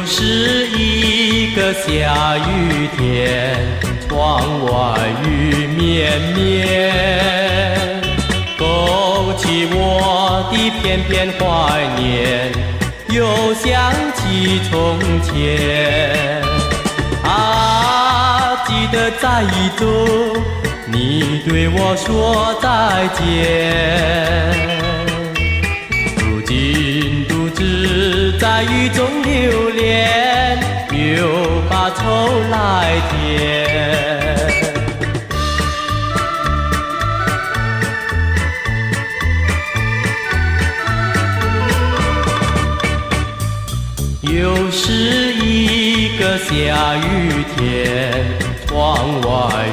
是一个下雨天，窗外雨绵绵，勾起我的片片怀念，又想起从前。啊，记得在雨中，你对我说再见。如今独自在雨中流连，又把愁来填。又是一个下雨天，窗外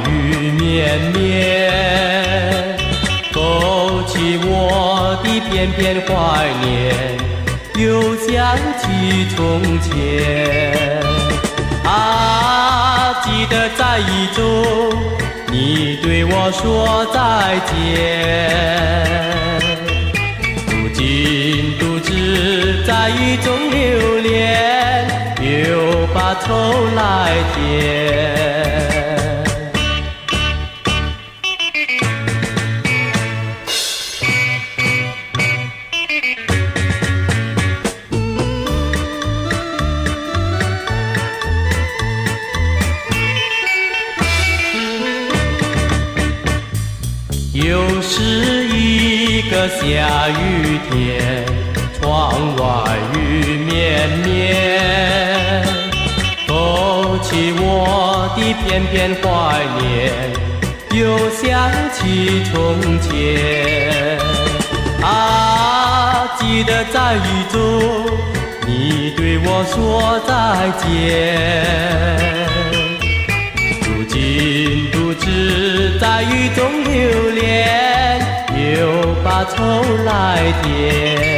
雨绵绵，勾起我的片片怀念，又想起从前。啊，记得在雨中，你对我说再见。如今独自在雨中流连，又把愁来填。又是一个下雨天，窗外雨绵绵，勾起我的片片怀念，又想起从前。啊，记得在雨中，你对我说再见。如今独自在雨中流连，又把愁来填。